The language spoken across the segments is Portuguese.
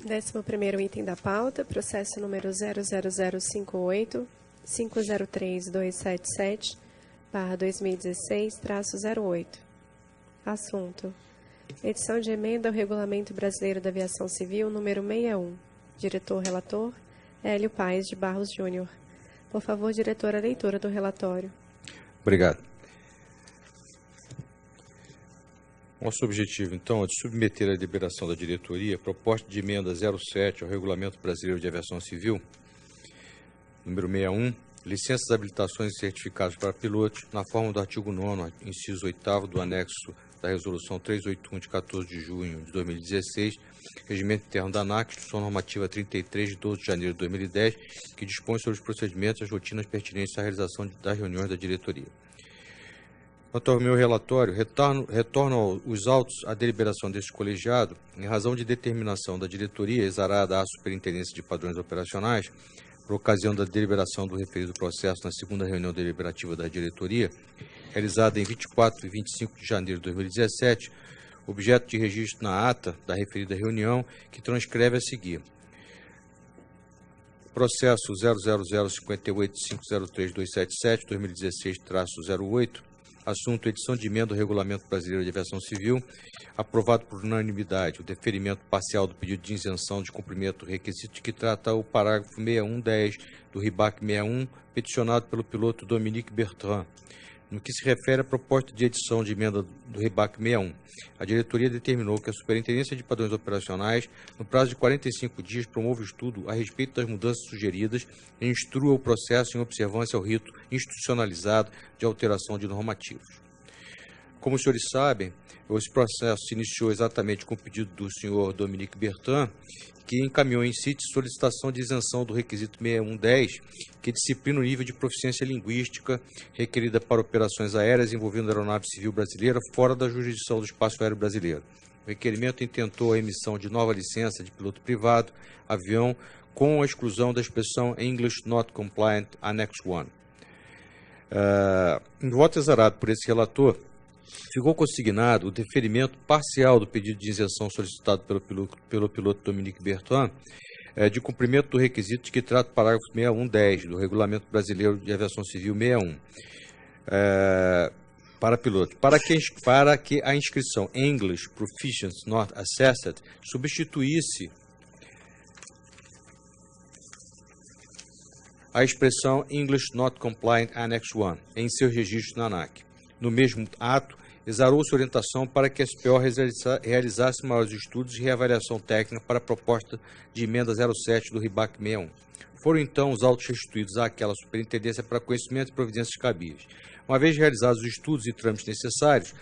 11º item da pauta, processo número 00058-503277/2016-08. Assunto: edição de emenda ao Regulamento Brasileiro da Aviação Civil número 61. Diretor-relator, Hélio Paes de Barros Júnior. Por favor, diretor, a leitura do relatório. Obrigado. Nosso objetivo, então, é de submeter à deliberação da diretoria a proposta de emenda 07 ao Regulamento Brasileiro de Aviação Civil, número 61, licenças, habilitações e certificados para pilotos, na forma do artigo 9º, inciso 8º do anexo da Resolução 381, de 14 de junho de 2016, Regimento Interno da ANAC, Instrução Normativa 33, de 12 de janeiro de 2010, que dispõe sobre os procedimentos e as rotinas pertinentes à realização das reuniões da diretoria. Quanto ao meu relatório, retorno os autos à deliberação deste colegiado, em razão de determinação da diretoria exarada à Superintendência de Padrões Operacionais, por ocasião da deliberação do referido processo na segunda reunião deliberativa da diretoria, realizada em 24 e 25 de janeiro de 2017, objeto de registro na ata da referida reunião, que transcreve a seguir: processo 00058503277/2016-08, assunto edição de emenda ao Regulamento Brasileiro de Aviação Civil, aprovado por unanimidade o deferimento parcial do pedido de isenção de cumprimento do requisito de que trata o parágrafo 6110 do RIBAC 61, peticionado pelo piloto Dominique Bertrand. No que se refere à proposta de edição de emenda do RIBAC 61, a diretoria determinou que a Superintendência de Padrões Operacionais, no prazo de 45 dias, promova o estudo a respeito das mudanças sugeridas e instrua o processo em observância ao rito institucionalizado de alteração de normativos. Como os senhores sabem, esse processo se iniciou exatamente com o pedido do senhor Dominique Bertrand, que encaminhou em CIT solicitação de isenção do requisito 6110, que disciplina o nível de proficiência linguística requerida para operações aéreas envolvendo a aeronave civil brasileira fora da jurisdição do espaço aéreo brasileiro. O requerimento intentou a emissão de nova licença de piloto privado, avião, com a exclusão da expressão English Not Compliant Annex 1. Em voto exarado por esse relator, ficou consignado o deferimento parcial do pedido de isenção solicitado pelo piloto Dominique Bertrand, de cumprimento do requisito de que trata o parágrafo 6110 do Regulamento Brasileiro de Aviação Civil 61, para piloto, para que a inscrição English Proficiency Not Assessed substituísse a expressão English Not Compliant Annex 1 em seus registros na ANAC. No mesmo ato, exarou-se orientação para que a SPO realizasse maiores estudos e reavaliação técnica para a proposta de emenda 07 do RIBAC 61. Foram, então, os autos restituídos àquela superintendência para conhecimento e providências cabíveis. Uma vez realizados os estudos e trâmites necessários,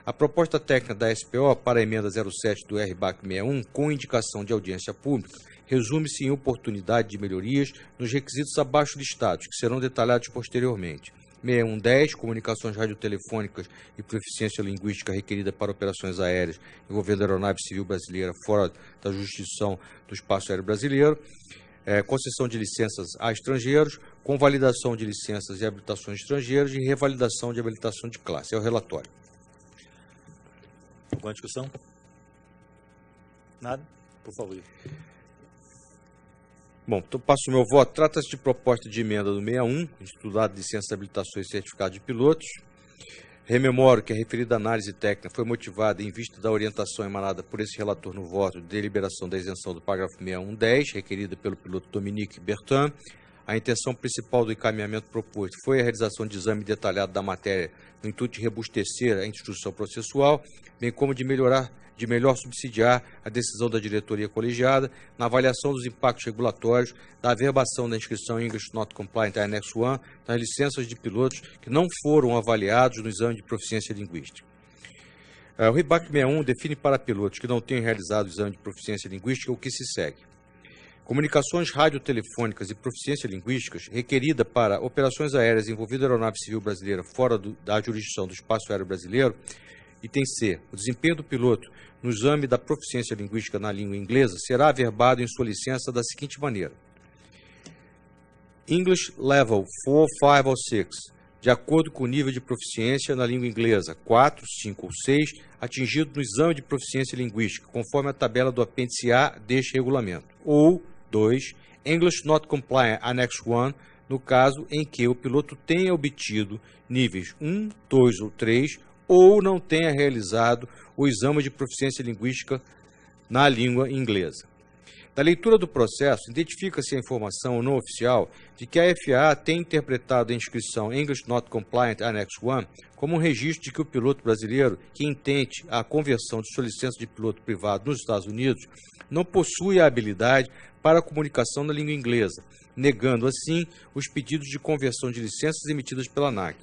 a proposta técnica da SPO para a emenda 07 do RIBAC 61, com indicação de audiência pública, resume-se em oportunidade de melhorias nos requisitos abaixo listados, que serão detalhados posteriormente. 6110, comunicações radiotelefônicas e proficiência linguística requerida para operações aéreas envolvendo a aeronave civil brasileira fora da jurisdição do espaço aéreo brasileiro, concessão de licenças a estrangeiros, convalidação de licenças e habilitações estrangeiras e revalidação de habilitação de classe. É o relatório. Alguma discussão? Nada? Por favor. Bom, então passo o meu voto. Trata-se de proposta de emenda do 61, intitulado Licença, Habilitações e Certificado de Pilotos. Rememoro que a referida análise técnica foi motivada em vista da orientação emanada por esse relator no voto de deliberação da isenção do parágrafo 6110, requerida pelo piloto Dominique Bertrand. A intenção principal do encaminhamento proposto foi a realização de exame detalhado da matéria no intuito de robustecer a instrução processual, bem como de melhor subsidiar a decisão da diretoria colegiada na avaliação dos impactos regulatórios da averbação da inscrição English Not Compliant Annex 1 das licenças de pilotos que não foram avaliados no exame de proficiência linguística. O RIBAC 61 define para pilotos que não tenham realizado o exame de proficiência linguística o que se segue: comunicações radiotelefônicas e proficiência linguísticas requerida para operações aéreas envolvendo a aeronave civil brasileira fora da jurisdição do espaço aéreo brasileiro. Item C. O desempenho do piloto no exame da proficiência linguística na língua inglesa será averbado em sua licença da seguinte maneira: English Level 4, 5 or 6, de acordo com o nível de proficiência na língua inglesa 4, 5 ou 6, atingido no exame de proficiência linguística, conforme a tabela do apêndice A deste regulamento. Ou 2. English Not Compliant Annex 1, no caso em que o piloto tenha obtido níveis 1, 2 ou 3, ou não tenha realizado o exame de proficiência linguística na língua inglesa. Da leitura do processo, identifica-se a informação não oficial de que a FAA tem interpretado a inscrição English Not Compliant Annex 1 como um registro de que o piloto brasileiro que intente a conversão de sua licença de piloto privado nos Estados Unidos não possui a habilidade para a comunicação na língua inglesa, negando assim os pedidos de conversão de licenças emitidas pela ANAC.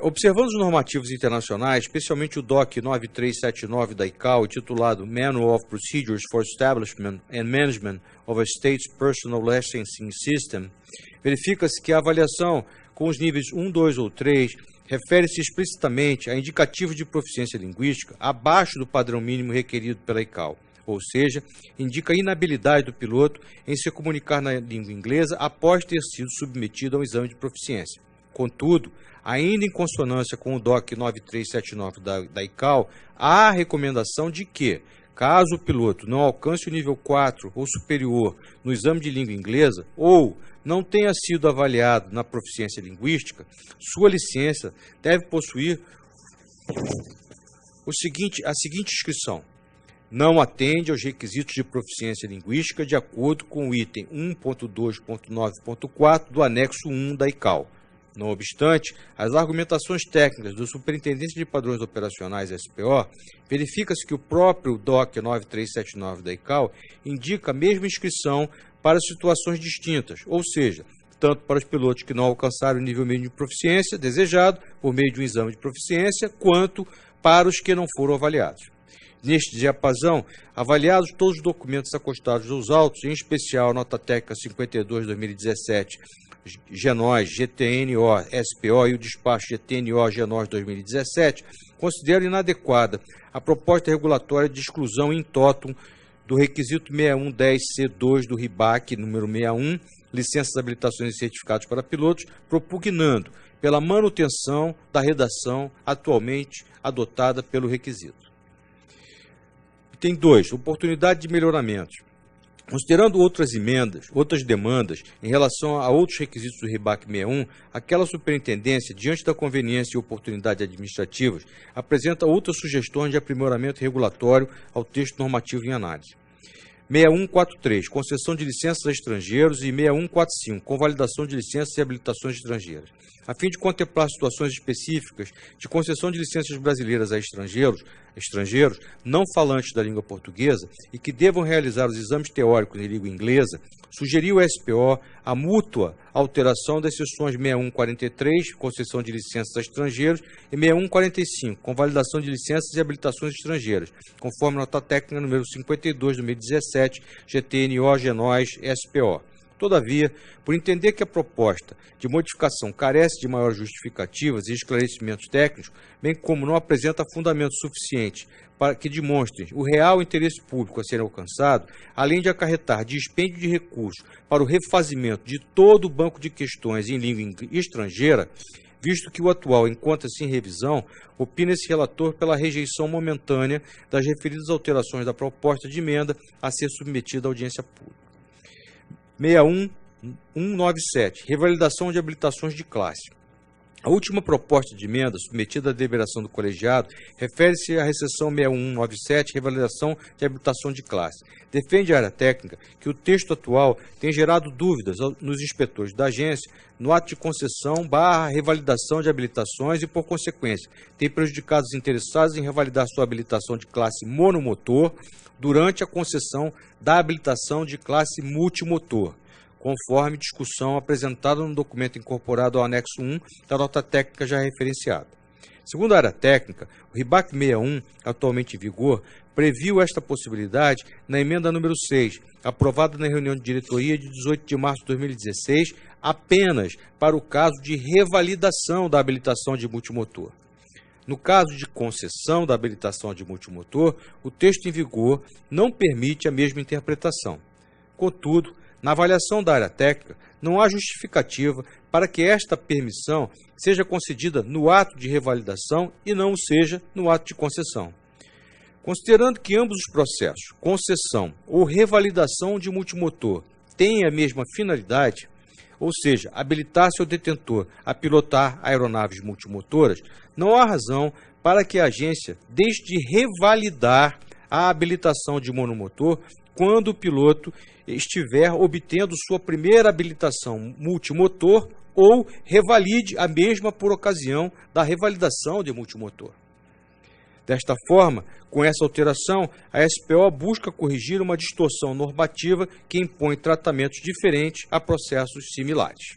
Observando os normativos internacionais, especialmente o DOC 9379 da ICAO, intitulado Manual of Procedures for Establishment and Management of a State's Personal Licensing System, verifica-se que a avaliação com os níveis 1, 2 ou 3 refere-se explicitamente a indicativos de proficiência linguística abaixo do padrão mínimo requerido pela ICAO, ou seja, indica a inabilidade do piloto em se comunicar na língua inglesa após ter sido submetido a um exame de proficiência. Contudo, ainda em consonância com o DOC 9379 da ICAO, há a recomendação de que, caso o piloto não alcance o nível 4 ou superior no exame de língua inglesa, ou não tenha sido avaliado na proficiência linguística, sua licença deve possuir a seguinte inscrição: não atende aos requisitos de proficiência linguística de acordo com o item 1.2.9.4 do anexo 1 da ICAO. Não obstante, as argumentações técnicas do Superintendente de Padrões Operacionais SPO, verifica-se que o próprio DOC 9379 da ICAO indica a mesma inscrição para situações distintas, ou seja, tanto para os pilotos que não alcançaram o nível mínimo de proficiência desejado por meio de um exame de proficiência, quanto para os que não foram avaliados. Neste diapasão, avaliados todos os documentos acostados aos autos, em especial a nota técnica 52/2017, GENOS, GTNO, SPO e o despacho GTNO, GENOS 2017, considero inadequada a proposta regulatória de exclusão in totum do requisito 6110C2 do RIBAC, número 61, licenças, habilitações e certificados para pilotos, propugnando pela manutenção da redação atualmente adotada pelo requisito. Tem 2, oportunidade de melhoramentos. Considerando outras demandas em relação a outros requisitos do RIBAC 61, aquela superintendência, diante da conveniência e oportunidade administrativas, apresenta outras sugestões de aprimoramento regulatório ao texto normativo em análise. 6143, concessão de licenças a estrangeiros, e 6145, convalidação de licenças e habilitações estrangeiras. A fim de contemplar situações específicas de concessão de licenças brasileiras a estrangeiros não falantes da língua portuguesa e que devam realizar os exames teóricos em língua inglesa, sugeriu ao SPO a mútua alteração das seções 6143, concessão de licenças a estrangeiros, e 6145, convalidação de licenças e habilitações estrangeiras, conforme nota técnica número 52/2017, GTNO, GENOS, SPO. Todavia, por entender que a proposta de modificação carece de maiores justificativas e esclarecimentos técnicos, bem como não apresenta fundamentos suficientes para que demonstrem o real interesse público a ser alcançado, além de acarretar dispêndio de recursos para o refazimento de todo o banco de questões em língua estrangeira, visto que o atual encontra-se em revisão, opina esse relator pela rejeição momentânea das referidas alterações da proposta de emenda a ser submetida à audiência pública. 61197, revalidação de habilitações de classe. A última proposta de emenda submetida à deliberação do colegiado refere-se à restrição 61197, revalidação de habilitação de classe. Defende a área técnica que o texto atual tem gerado dúvidas nos inspetores da agência no ato de concessão / revalidação de habilitações e, por consequência, tem prejudicado os interessados em revalidar sua habilitação de classe monomotor durante a concessão da habilitação de classe multimotor, conforme discussão apresentada no documento incorporado ao anexo 1 da nota técnica já referenciada. Segundo a área técnica, o RIBAC 61, atualmente em vigor, previu esta possibilidade na emenda número 6, aprovada na reunião de diretoria de 18 de março de 2016, apenas para o caso de revalidação da habilitação de multimotor. No caso de concessão da habilitação de multimotor, o texto em vigor não permite a mesma interpretação. Contudo, na avaliação da área técnica, não há justificativa para que esta permissão seja concedida no ato de revalidação e não o seja no ato de concessão. Considerando que ambos os processos, concessão ou revalidação de multimotor, têm a mesma finalidade, ou seja, habilitar seu detentor a pilotar aeronaves multimotoras, não há razão para que a agência deixe de revalidar a habilitação de monomotor quando o piloto estiver obtendo sua primeira habilitação multimotor ou revalide a mesma por ocasião da revalidação de multimotor. Desta forma, com essa alteração, a SPO busca corrigir uma distorção normativa que impõe tratamentos diferentes a processos similares.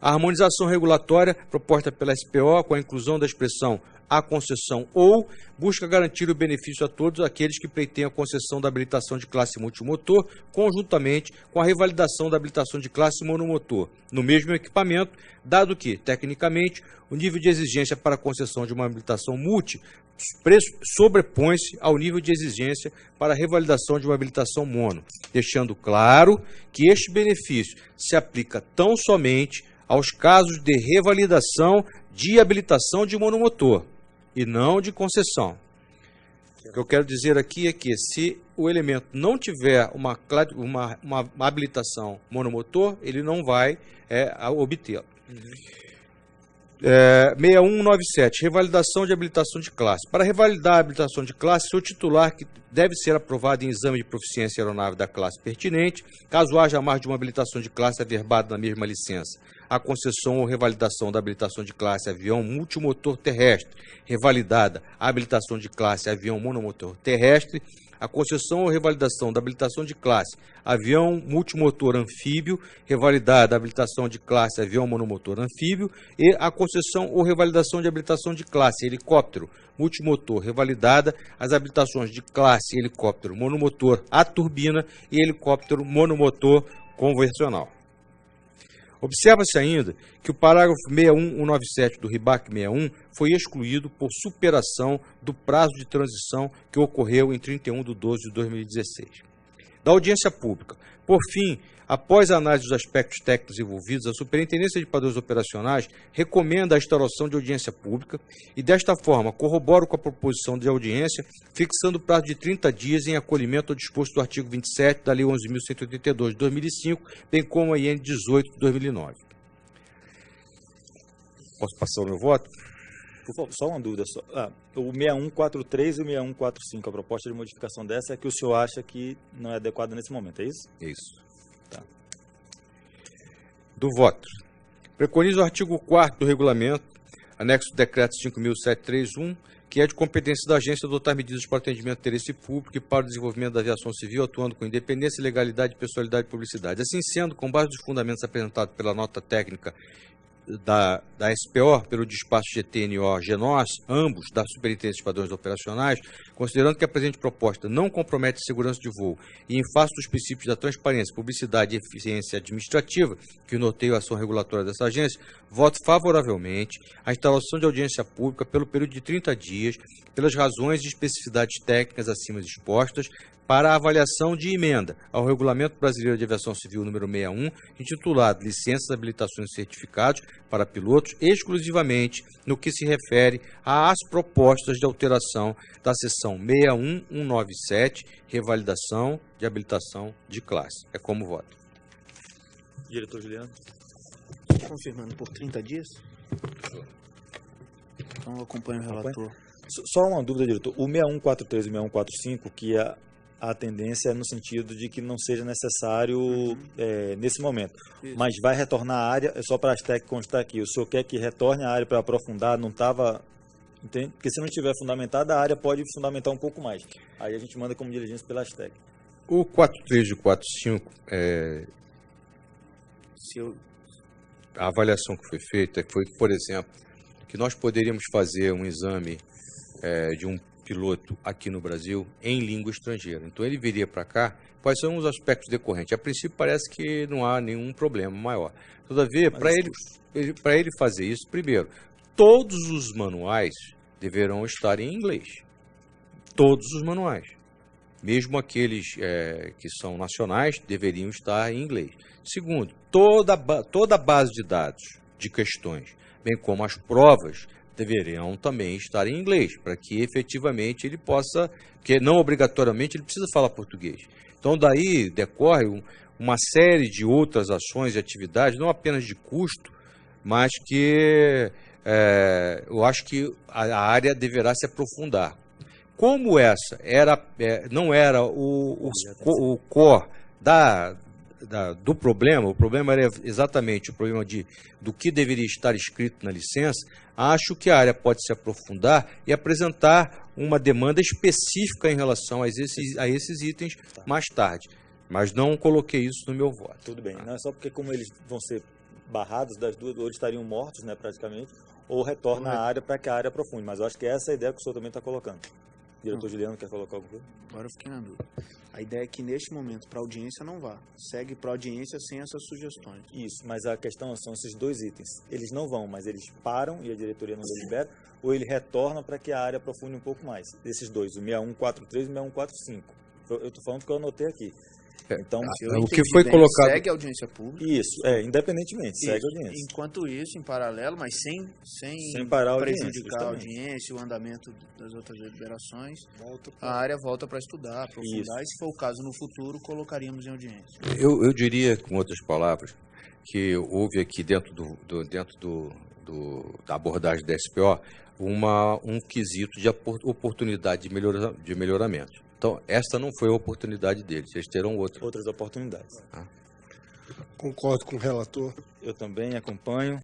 A harmonização regulatória proposta pela SPO, com a inclusão da expressão a concessão ou, busca garantir o benefício a todos aqueles que pleiteiam a concessão da habilitação de classe multimotor, conjuntamente com a revalidação da habilitação de classe monomotor, no mesmo equipamento, dado que, tecnicamente, o nível de exigência para a concessão de uma habilitação multi sobrepõe-se ao nível de exigência para a revalidação de uma habilitação mono, deixando claro que este benefício se aplica tão somente aos casos de revalidação de habilitação de monomotor, e não de concessão. O que eu quero dizer aqui é que, se o elemento não tiver uma habilitação monomotor, ele não vai obtê-la. 6197, revalidação de habilitação de classe. Para revalidar a habilitação de classe, seu titular que deve ser aprovado em exame de proficiência aeronave da classe pertinente, caso haja mais de uma habilitação de classe averbada na mesma licença. A concessão ou revalidação da habilitação de classe avião multimotor terrestre, revalidada a habilitação de classe avião monomotor terrestre, a concessão ou revalidação da habilitação de classe avião multimotor anfíbio, revalidada a habilitação de classe avião monomotor anfíbio, e a concessão ou revalidação de habilitação de classe helicóptero multimotor, revalidada as habilitações de classe helicóptero monomotor a turbina e helicóptero monomotor convencional. Observa-se ainda que o parágrafo 61197 do RIBAC 61 foi excluído por superação do prazo de transição que ocorreu em 31 de 12 de 2016. Da audiência pública. Por fim, após a análise dos aspectos técnicos envolvidos, a Superintendência de Padrões Operacionais recomenda a instauração de audiência pública e, desta forma, corrobora com a proposição de audiência, fixando o prazo de 30 dias em acolhimento ao disposto do artigo 27 da Lei 11.182 de 2005, bem como a IN 18 de 2009. Posso passar o meu voto? Por favor, só uma dúvida. O 6143 e o 6145, a proposta de modificação dessa é que o senhor acha que não é adequada nesse momento, é isso? Isso. Tá. Do voto. Preconiza o artigo 4º do regulamento, anexo do decreto 5.731, que é de competência da agência adotar medidas para atendimento do interesse público e para o desenvolvimento da aviação civil, atuando com independência, legalidade, pessoalidade e publicidade. Assim sendo, com base nos fundamentos apresentados pela nota técnica da SPO, pelo despacho GTNO-GENOS, ambos da Superintendência de Padrões Operacionais, considerando que a presente proposta não compromete a segurança de voo e em face dos princípios da transparência, publicidade e eficiência administrativa, que norteiam a ação regulatória dessa agência, voto favoravelmente à instalação de audiência pública pelo período de 30 dias, pelas razões e especificidades técnicas acima expostas, para a avaliação de emenda ao Regulamento Brasileiro de Aviação Civil número 61, intitulado Licenças, Habilitações e Certificados para Pilotos, exclusivamente no que se refere às propostas de alteração da seção 61197, revalidação de habilitação de classe. É como voto. Diretor Juliano. Confirmando por 30 dias? Então eu acompanho o relator. Só uma dúvida, diretor. O 6143 e o 6145, que a tendência é no sentido de que não seja necessário nesse momento. Isso. Mas vai retornar a área, é só para as técnicas constar aqui. O senhor quer que retorne a área para aprofundar? Não estava... Entende? Porque se não tiver fundamentada, a área pode fundamentar um pouco mais. Aí a gente manda como diligência pelas técnicas. O 43 e o 45, a avaliação que foi feita foi, por exemplo, que nós poderíamos fazer um exame de um piloto aqui no Brasil em língua estrangeira. Então ele viria para cá. Quais são os aspectos decorrentes? A princípio parece que não há nenhum problema maior. Todavia, para ele fazer isso, primeiro, todos os manuais deverão estar em inglês. Todos os manuais. Mesmo aqueles que são nacionais deveriam estar em inglês. Segundo, toda a base de dados de questões, bem como as provas, deveriam também estar em inglês, para que efetivamente ele possa, porque não obrigatoriamente ele precisa falar português. Então daí decorre uma série de outras ações e atividades, não apenas de custo, mas que eu acho que a área deverá se aprofundar. Como essa não era o core do problema, o problema era exatamente o problema do que deveria estar escrito na licença, acho que a área pode se aprofundar e apresentar uma demanda específica em relação a esses itens mais tarde. Mas não coloquei isso no meu voto. Tudo bem. Não é só porque como eles vão ser barrados das duas, ou eles estariam mortos, né, praticamente, ou retorna à área para que a área aprofunde. Mas eu acho que essa é a ideia que o senhor também está colocando. Diretor Juliano, quer colocar alguma coisa? Agora eu fiquei na dúvida. A ideia é que neste momento para audiência não vá. Segue para audiência sem essas sugestões. Isso, mas a questão são esses dois itens. Eles não vão, mas eles param e a diretoria não delibera, ou ele retorna para que a área aprofunde um pouco mais. Desses dois, o 6143 e o 6145. Eu estou falando que eu anotei aqui. Então, o que foi colocado... Segue a audiência pública. Isso, independentemente, segue a audiência. Enquanto isso, em paralelo, mas sem parar a prejudicar a audiência, o andamento das outras deliberações, a área volta para estudar, aprofundar, e se for o caso no futuro, colocaríamos em audiência. Eu diria, com outras palavras, que houve aqui dentro da abordagem da SPO um quesito de oportunidade de melhoramento. Então, esta não foi a oportunidade deles, eles terão outras oportunidades. Concordo com o relator. Eu também acompanho.